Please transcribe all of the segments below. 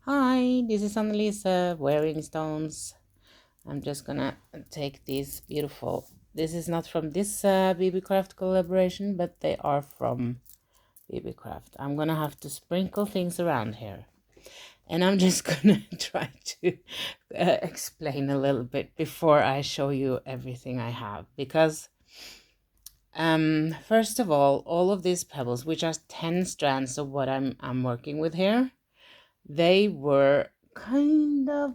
Hi, this is Annalisa wearing stones. I'm just gonna take these beautiful. This is not from this Beebeecraft collaboration, but they are from Beebeecraft. I'm gonna have to sprinkle things around here, and I'm just gonna try to explain a little bit before I show you everything I have. Because first of all of these pebbles, which are 10 strands of what I'm working with here, they were kind of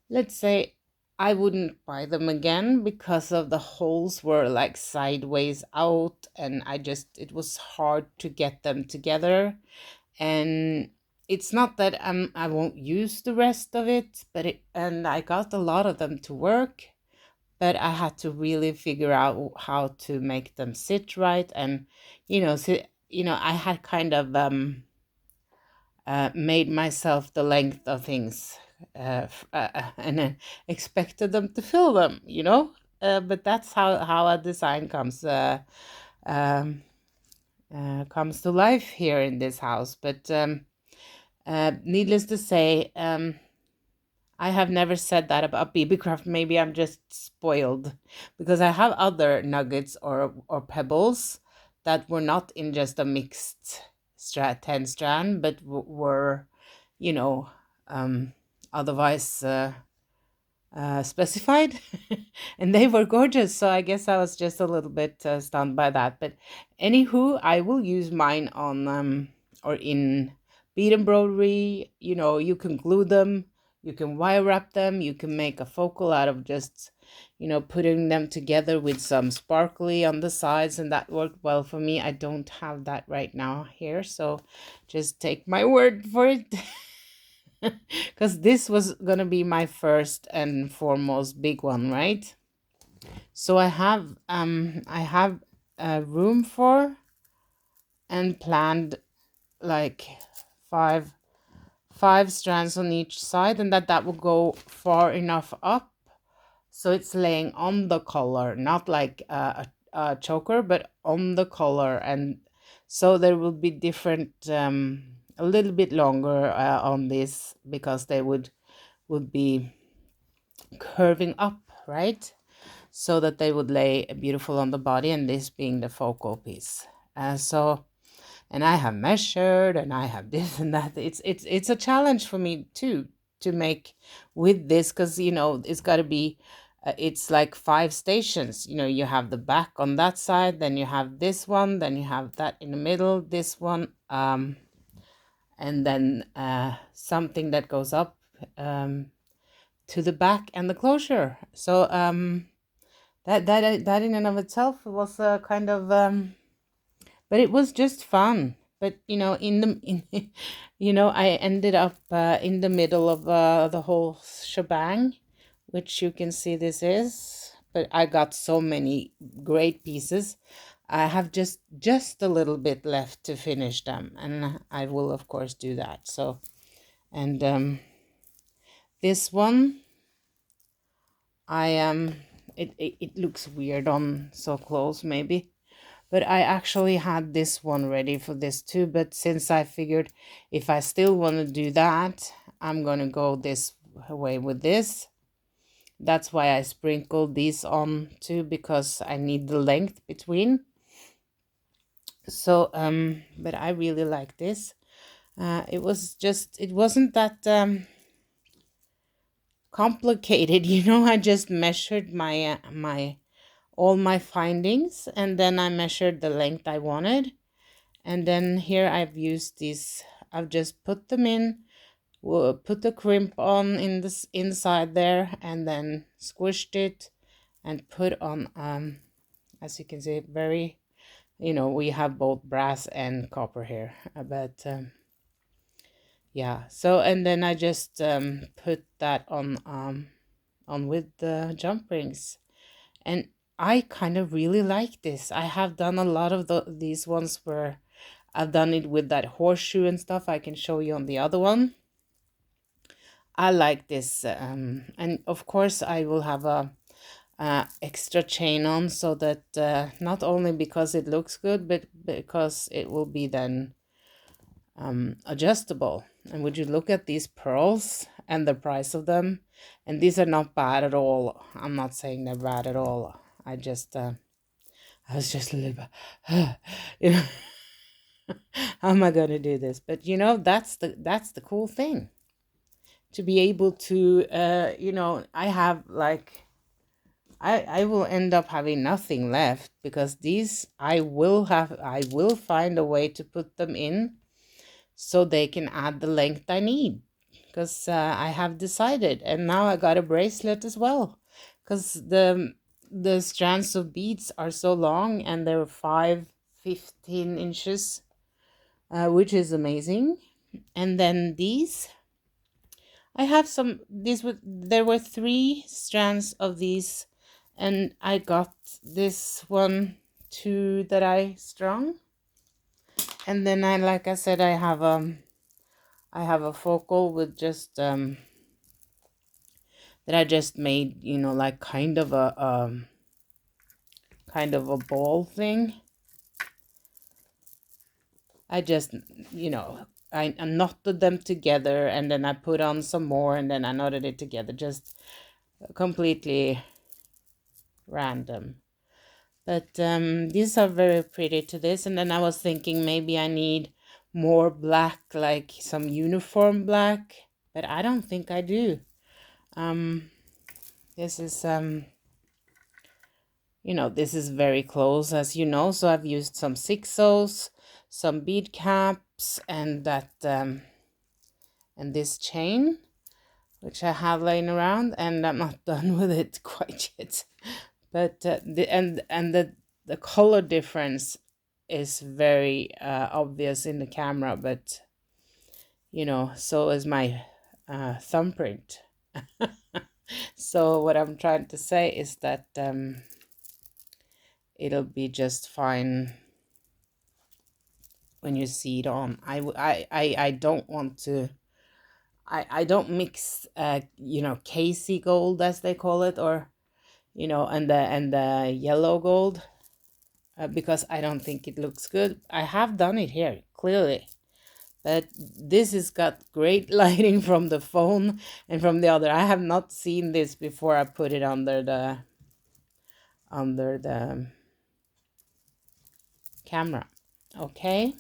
let's say I wouldn't buy them again because of the holes were like sideways out, and it was hard to get them together. And it's not that I won't use the rest of it, but and I got a lot of them to work, but I had to really figure out how to make them sit right. And I had kind of made myself the length of things, and then expected them to fill them. But that's how a design um, comes to life here in this house. But needless to say, I have never said that about Beebeecraft. Maybe I'm just spoiled because I have other nuggets or pebbles that were not in just a mixed 10 strand, but were, you know, um, otherwise specified. And they were gorgeous. So I guess I was just a little bit stunned by that. But anywho, I will use mine on or in bead embroidery. You can glue them, you can wire wrap them, you can make a focal out of just putting them together with some sparkly on the sides, and that worked well for me. I don't have that right now here, so just take my word for it. Because this was gonna be my first and foremost big one, right? So I have room for and planned like five five strands on each side, and that will go far enough up so it's laying on the collar, not like a choker, but on the collar. And so there will be different, a little bit longer on this, because they would be curving up, right? So that they would lay beautiful on the body, and this being the focal piece. And I have measured, and I have this and that. It's a challenge for me too to make with this, because it's got to be. It's like 5 stations. You have the back on that side, then you have this one, then you have that in the middle, this one, and then something that goes up to the back and the closure. So that in and of itself was a kind of but it was just fun. But I ended up in the middle of the whole shebang, which you can see this is. But I got so many great pieces. I have just a little bit left to finish them, and I will of course do that. So, and this one, I it looks weird on so close maybe, but I actually had this one ready for this too. But since I figured if I still want to do that, I'm gonna go this way with this. That's why I sprinkled these on too, because I need the length between. So but I really like this. It wasn't that complicated. I just measured my all my findings, and then I measured the length I wanted. And then here I've used these. I've just put them in, put the crimp on in this inside there, and then squished it and put on, as you can see, very, we have both brass and copper here. But yeah, so, and then I just put that on with the jump rings. And I kind of really like this. I have done a lot of these ones where I've done it with that horseshoe and stuff. I can show you on the other one. I like this. And of course I will have a extra chain on, so that not only because it looks good, but because it will be then adjustable. And would you look at these pearls and the price of them? And these are not bad at all. I'm not saying they're bad at all. I was just a little bit, you know, how am I gonna do this? But that's the cool thing, to be able to, I have like, I will end up having nothing left, because these I will find a way to put them in so they can add the length I need, because I have decided. And now I got a bracelet as well, because the strands of beads are so long, and they're 15 inches, which is amazing. And then these, I have some, there were 3 strands of these, and I got this one, 2 that I strung. And then like I said, I have a focal with just that I just made, like kind of a ball thing. I just, I knotted them together, and then I put on some more, and then I knotted it together, just completely random. But these are very pretty to this. And then I was thinking maybe I need more black, like some uniform black, but I don't think I do. This is this is very close, as you know, so I've used some sixos, some bead caps, and and this chain, which I have laying around, and I'm not done with it quite yet. But the color difference is very obvious in the camera, but so is my thumbprint. So what I'm trying to say is that it'll be just fine when you see it on. I don't want to. I don't mix Casey gold, as they call it, or and the yellow gold, because I don't think it looks good. I have done it here clearly, but this has got great lighting from the phone and from the other. I have not seen this before I put it under the camera. Okay,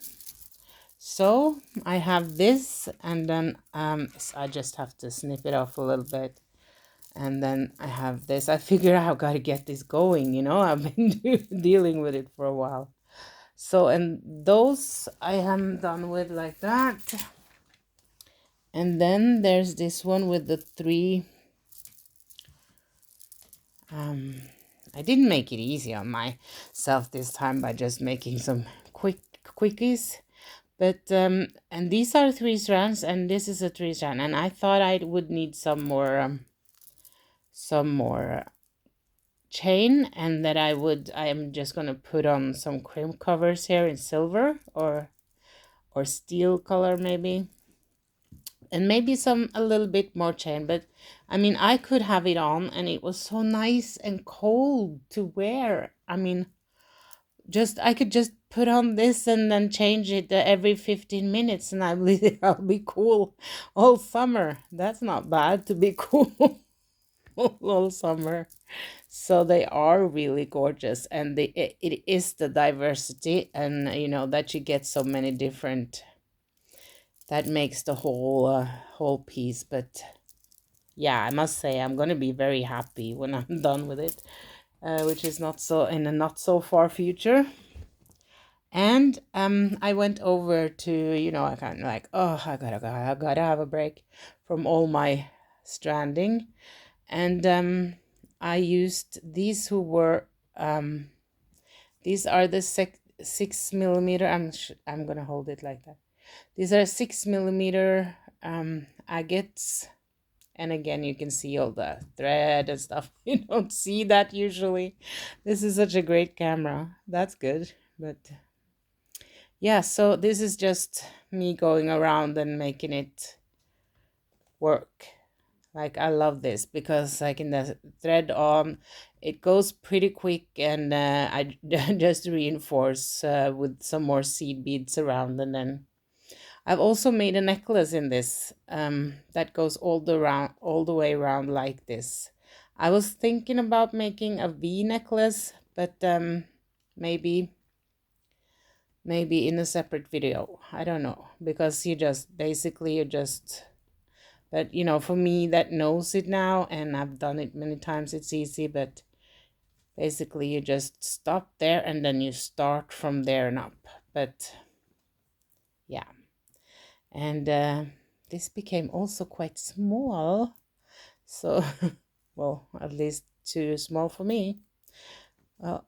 so I have this, and then I just have to snip it off a little bit. And then I have this. I figure I've got to get this going, I've been dealing with it for a while. So, and those I am done with like that. And then there's this one with the 3. I didn't make it easy on myself this time by just making some quickies. But, and these are 3 strands, and this is a 3 strand. And I thought I would need some more chain, and that I am just going to put on some crimp covers here in silver or steel color maybe, and maybe a little bit more chain. But I mean, I could have it on, and it was so nice and cold to wear. I mean, I could just put on this and then change it every 15 minutes, and I believe I'll be cool all summer. That's not bad to be cool all summer. So they are really gorgeous, and it is the diversity, and that you get so many different, that makes the whole piece. But yeah, I must say I'm gonna be very happy when I'm done with it, which is not so in a not so far future. And I went over to, I kind of like, oh, I gotta have a break from all my stranding. And I used these, who were these are the 6 millimeter. I'm gonna hold it like that. These are 6 millimeter agates, and again you can see all the thread and stuff. You don't see that usually. This is such a great camera. That's good. But yeah, so this is just me going around and making it work. Like, I love this because I can thread on. It goes pretty quick, and I just reinforce with some more seed beads around, and then I've also made a necklace in this that goes all the way around like this. I was thinking about making a V necklace, but maybe maybe in a separate video. I don't know, because you just basically you just, but you know, for me that knows it now and I've done it many times, it's easy, but basically you just stop there and then you start from there and up. But yeah, and this became also quite small, so well, at least too small for me. Well,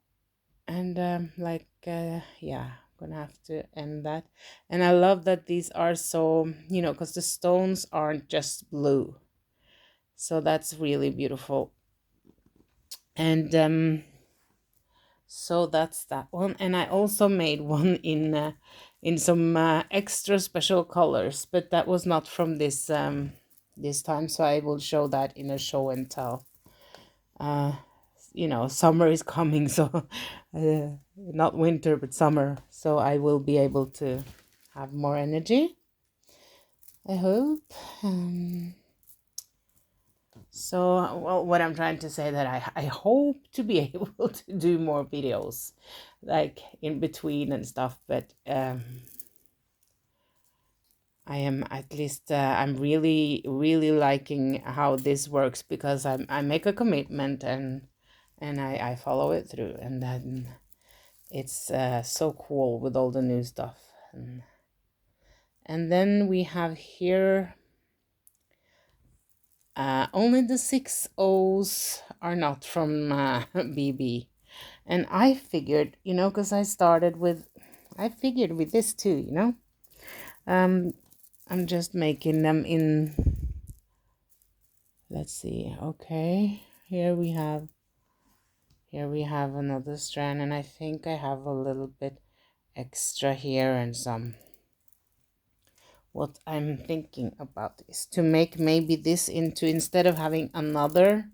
and like yeah, I'm gonna have to end that. And I love that these are so, you know, because the stones aren't just blue, so that's really beautiful. And so that's that one. And I also made one in some extra special colors, but that was not from this time, so I will show that in a show and tell. You know, summer is coming, so not winter but summer, so I will be able to have more energy, I hope. So well, what I'm trying to say that I hope to be able to do more videos like in between and stuff, but I am at least I'm really liking how this works, because I make a commitment and I follow it through, and then it's so cool with all the new stuff. And then we have here only the 6 O's are not from BB. And I figured, you know, because I figured with this too, you know. I'm just making them in, let's see, okay, here we have another strand, and I think I have a little bit extra here, and some, what I'm thinking about is to make maybe this into, instead of having another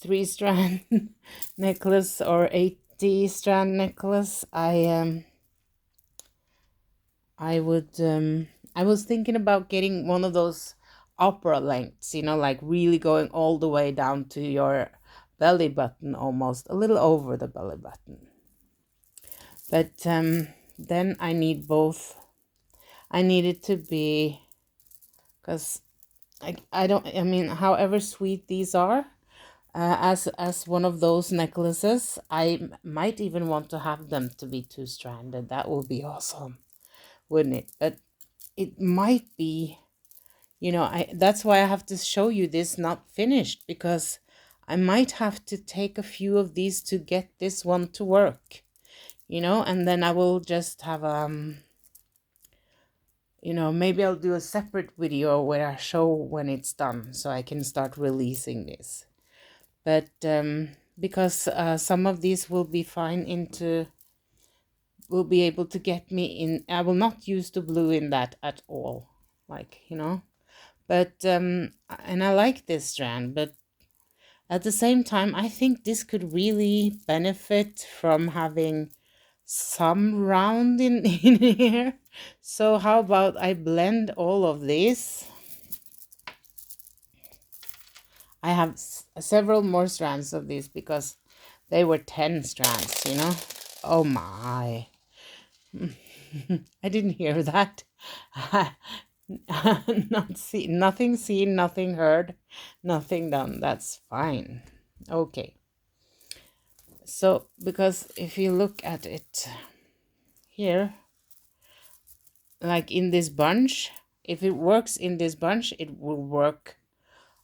3-strand necklace or 80-strand necklace, I was thinking about getting one of those opera lengths, you know, like really going all the way down to your belly button, almost a little over the belly button. But then I need both. I need it to be, because I don't, I mean, however sweet these are, as one of those necklaces, I might even want to have them to be 2-stranded. That would be awesome, wouldn't it? But it might be, you know, that's why I have to show you this not finished, because I might have to take a few of these to get this one to work, you know, and then I will just have you know, maybe I'll do a separate video where I show when it's done, so I can start releasing this. But because some of these will be fine into, will be able to get me in, I will not use the blue in that at all, like, you know. But and I like this strand, but at the same time I think this could really benefit from having some round in here. So how about I blend all of these? I have several more strands of these because they were 10 strands, you know. Oh my. I didn't hear that. Nothing seen, nothing heard, nothing done. That's fine. Okay. So, because if you look at it here, like in this bunch, if it works in this bunch, it will work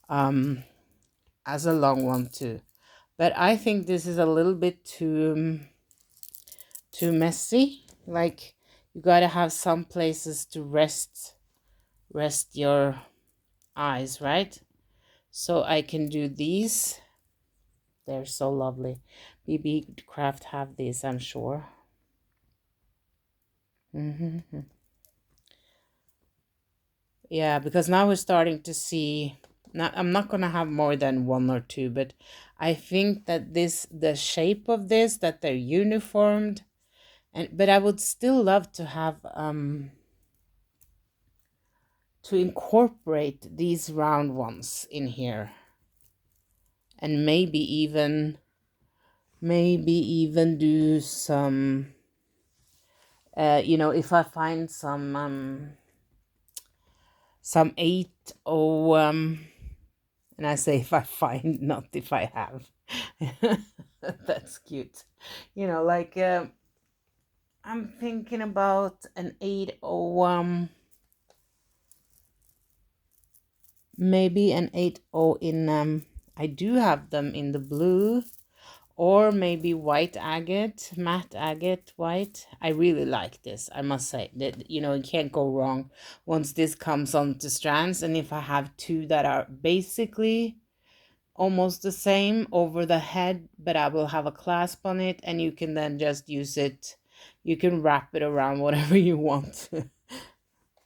as a long one too. But I think this is a little bit too messy. Like, you gotta have some places to rest your eyes, right? So I can do these. They're so lovely. Beebeecraft have these, I'm sure. Yeah, because now we're starting to see. Now, I'm not gonna have more than 1 or 2, but I think that the shape of this, that they're uniformed, but I would still love to have to incorporate these round ones in here, and maybe even do some you know, if I find some 8/0 and I say if I find, not if I have. That's cute. You know, like I'm thinking about an 8/0 maybe an 8/0 in I do have them in the blue, or maybe white agate, matte agate white. I really like this, I must say. That, you know, you can't go wrong once this comes onto strands. And if I have two that are basically almost the same over the head, but I will have a clasp on it, and you can then just use it, you can wrap it around whatever you want.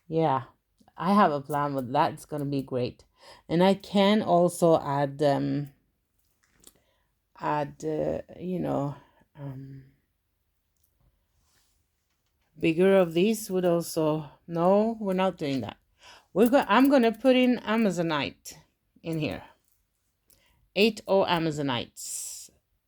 Yeah, I have a plan with that. It's gonna be great. And I can also add you know, bigger of these would also, no, we're not doing that. I'm gonna put in Amazonite in here, 8/0 Amazonites.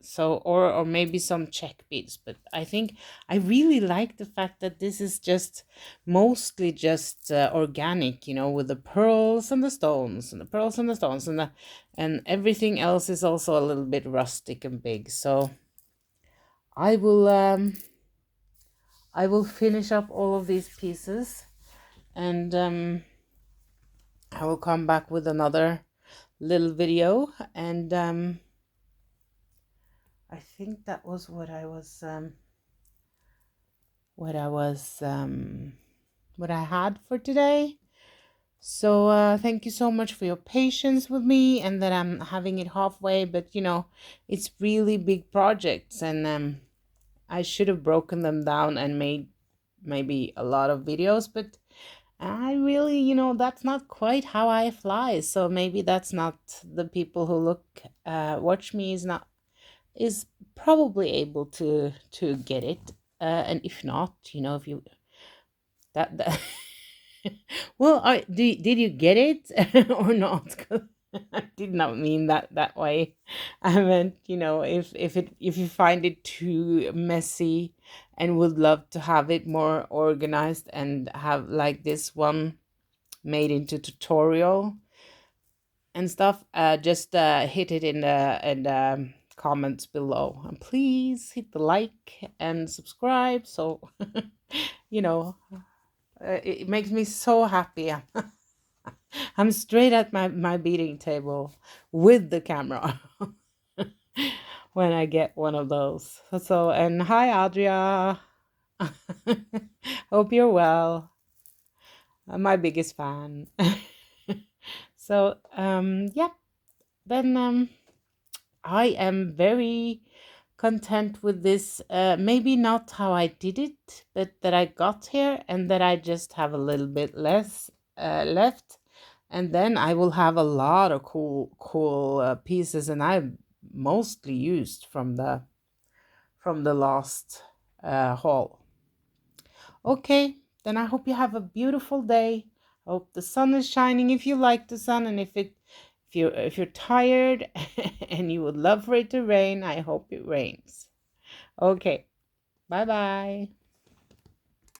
So, or maybe some check beads, but I think I really like the fact that this is just mostly just organic, you know, with the pearls and the stones, and the pearls and the stones, and everything else is also a little bit rustic and big. So I will finish up all of these pieces, and I will come back with another little video. And I think that was what I had for today. So thank you so much for your patience with me, and that I'm having it halfway. But you know, it's really big projects, and I should have broken them down and made maybe a lot of videos, but I really, you know, that's not quite how I fly. So maybe that's not the people who watch me is probably able to get it. And if not, you know, if you that well, did you get it or not? 'Cause I did not mean that way. I meant, you know, if you find it too messy and would love to have it more organized and have like this one made into tutorial and stuff, just hit it in the comments below, and please hit the like and subscribe. So you know, it makes me so happy. I'm straight at my beading table with the camera when I get one of those. So, and hi Adria. Hope you're well. My biggest fan. So yeah, then I am very content with this. Maybe not how I did it, but that I got here, and that I just have a little bit less left, and then I will have a lot of cool pieces, and I mostly used from the last haul. Okay, then I hope you have a beautiful day. I hope the sun is shining if you like the sun, and if you're tired and you would love for it to rain, I hope it rains. Okay, bye bye.